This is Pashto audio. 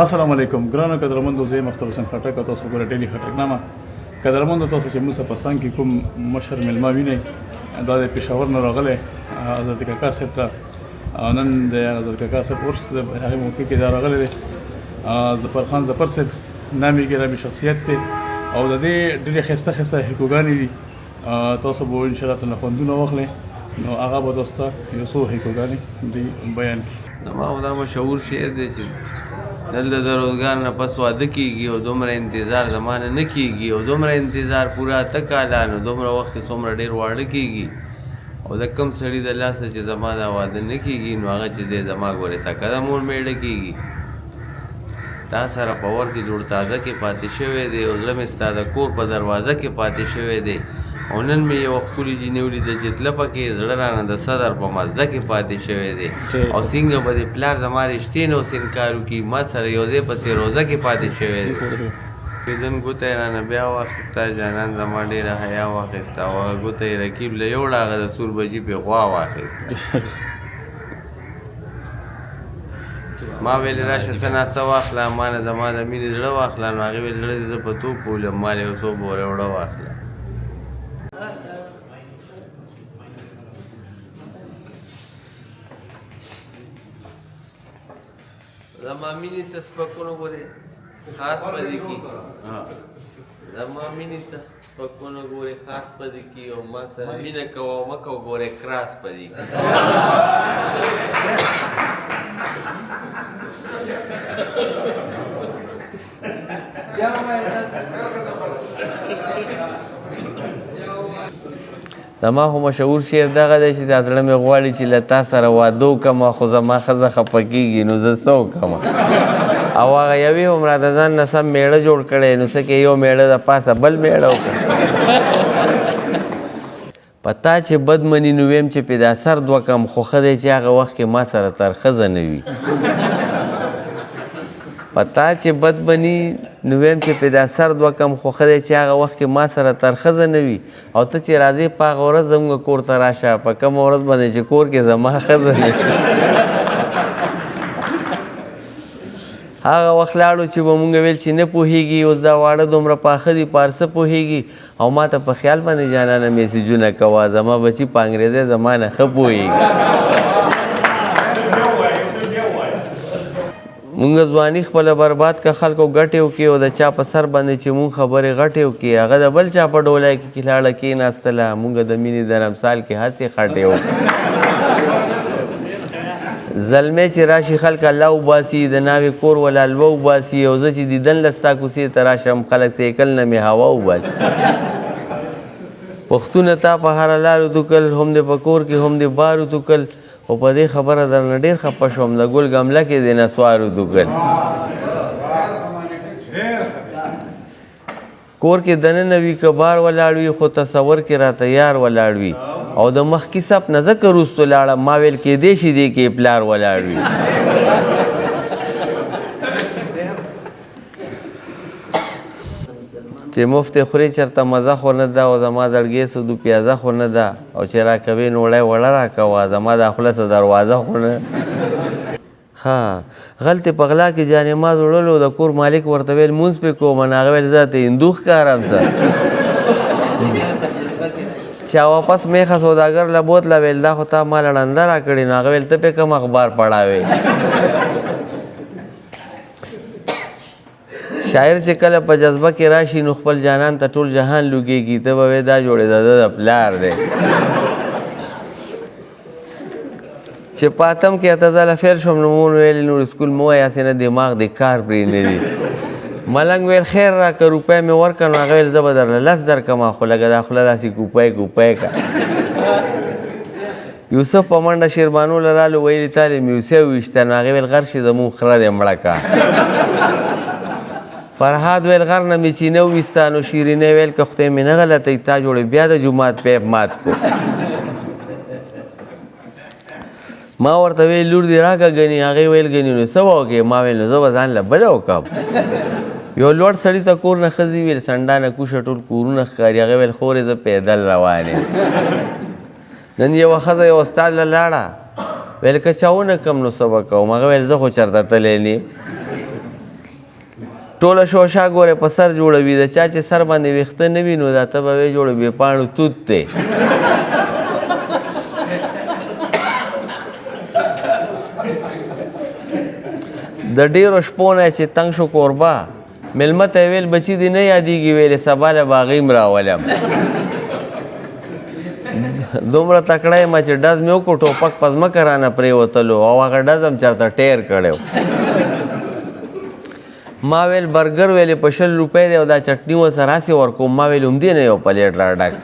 السلام علیکم ګرانو قدرمندو، زه یم اختر حسین خټک او تاسو ګورئ ډیلي خټکنامه. قدرمندو، تاسو چې موږ په څنګ کې کوم مشر میلمه وینئ، دا د پېښور نه راغلی حضرت کاکا صاحب ته. نن د حضرت کاکا صاحب عرس د هغې موقع کې دا راغلی دی. ظفرخان ظفر صاحب نامې ګرامي شخصیت دی او د دې ډېرې ښایسته ښایسته حکوګانې دي. تاسو به انشاءالله ترنه خوندونه واخلئ. نو هغه به تاسو ته یو څو حکوګانې دي بیان کړي. زما خو دا مشهور شعر دی چې دلته د روزګار نه پس واده کېږي او دومره انتظار زمانه نه کېږي او دومره انتظار پوره 8 کاله نو دومره وخت کې څومره ډېر واړه کېږي او د کم سړي د لاسه چې زما دا واده نه کېږي نو هغه چې دی زما ګورې سکه د مور میړه کېږي. تا سره په ور کې جوړ تازه کې پاتې شوی دی او زړه مې ستا د کور په دروازه کې پاتې شوی دی او نن مې یوه ښکلې جینۍ ولیده چې تله پکې زړه رانه د صدر په مزده کې پاتې شوی دی او څنګه به د پلار زما رښتې نه اوس انکار وکړي ما سره یو ځای پسې روزه کې پاتې شوی دی. پیدن ګوته یې رانه بیا واخیسته، جانان زما ډېره حیا واخیسته او هغه ګوته یې رقیب له یوړه هغه د سور بجي پې غوا واخیسته. ما ویل راشه څه ناڅه واخله، ما نه زما د مینې زړه واخله. نو هغې ویل زړه دې زه په توپ ولم، ما یو څو بورې وړه واخله. زما مینې ته سپکونه ګورې خاص پدې کي، زما مینې ته سپکونه ګورې خاص پدې کي او ما سره مینه کوه او مه کوه ګورې کراس پدې کي. زما خو مشهور شعر دغه دی چې دا زړه مې غواړي چې له تا سره واده وکړمه خو زما ښځه خفه کېږي نو زه څه وکړمه. او هغه یوې هم راته ځان نه سم میړه جوړ کړی نو څه کې یو میړه د پاسه بل میړه وکړه. په تا چې بد مني نو ویم چې پې دا سر دوه کم خو ښه دی چې هغه وخت کې ما سره تر ښځه نه وي. په تا چې بد بني نو ویم چې پې دا سر دوه کم خو ښه دی چې هغه وخت کې ما سره تر ښځه نه وي او ته چې راځې په هغه ورځ زموږ کور ته راشه په کومه ورځ باندې چې کور کې زما ښځه نه وي. هغه وخت لاړو چې به مونږ ویل چې نه پوهېږي اوس دا واړه دومره پاخه دي په هر څه پوهېږي او ما ته په خیال باندې جانانه میسیجونه کوه زما بچي په انګریزۍ زما نه ښه پوهېږي. مونږ ځواني خپله برباد که خلکو ګټې وکړي او د چا په سر باندې چې مونږ خبرې غټې وکړي هغه د بل چا په ډولۍ کې لاړه کېناستله مونږ د مینې د رمسال کې هسې خټې وکړو. زلمی چې راشي خلک الله وباسي د ناوې کور ولا الوه وباسي او زه چې دیدن له ستا کوڅې ته راشم خلک سیکل نه مې هوا وباسي. پښتونه تا په هره لار وتوکل هم دې په کور کې هم دې بار وتوکل او په دې خبره درنه ډېر خفه شوم د ګل ګمله کې دې نسوار وتوکل. کور کې دننه وي که بار ولاړ وي خو تصور کې راته یار ولاړ وي او د مخکې صف نه ځکه وروستو لاړم ما ویل کېدی شي دې کې پلار ولاړ وي. چې مفت خورې چېرته مزه خو نه ده او زما زړګې سدو پیازه خو نه ده او چې راکوې نوړی وړه راکوه زما دا خوله څه دروازه خو نه. ها غلطې په غلا کې جانماز وړلو د کور مالک ورته ویل مونځ پې کوم نو هغه ویل زه ته هندو ښکارم څه. چا واپس میخه سوداګر له بوتله ویل دا خو تا ما لړنده راکړې نو هغه ویل ته پې کوم اخبار پړاوې. شاعر چې کله په جذبه کې راشي نو خپل جانان ته ټول جهان لوګېږي ته به وایې دا جوړېده د پلار دی. چې پاتم کې اته ځله فیل شوم نو مور ویلې نور سکول مه وایه هسې نه دماغ دې کار پرې نه دي. ملنګ ویل خیر راکړه روپۍ مې ورکړه نو هغه ویل زه به درله 10 درکړم خو لږه دا خوله داسې کوپی کوپی که. یوسف په منډه شیربانو له رالو ویلې تالې مې یوسۍ وویشته نو هغې ویل غر شي زمونږ خره دې مړه که. فرهاد ویل غر نه مې چینه وویسته نو شیرینۍ ویل که خدای مې نه غلطوي تا جوړې بیا د جومات پیپ مات کو. ما ورته ویل لور دې راکړه ګنې هغې ویل ګنې نو څه به وکړې ما ویل نو زه به ځان له بله وکړم. یو لوړ سړي ته کور نه ښځې ویل سنډانه کوشه ټول کورونه ښکاري هغې ویل خورې زه پیدل روان یم. نن یوه ښځه یو استاد له لاړه ویل که چا ونه کړم نو څه به کوم هغه ویل زه خو چېرته تلی نه یم ټوله شوشا ګوره په سر جوړوي د چا چې سر باندې ویښته نه وي نو دا ته به ویې جوړوي پاڼو توت دی د ډېرو شپو نه چې تنګ شو کوربه مېلمه ته یې ویل بچي دې نه یادېږي ویلې سبا له به هغې م راولم دومره تکړه یم چې ډز مې وکړو ټوپک په ځمکه رانه پرېوتلو او هغه ډز هم چېرته ټیر کړی ما ویل برګر ویلې په 20 روپۍ دی او دا چټني ورسره هسې ورکوم ما ویل همدې نه یو پلیټ راډک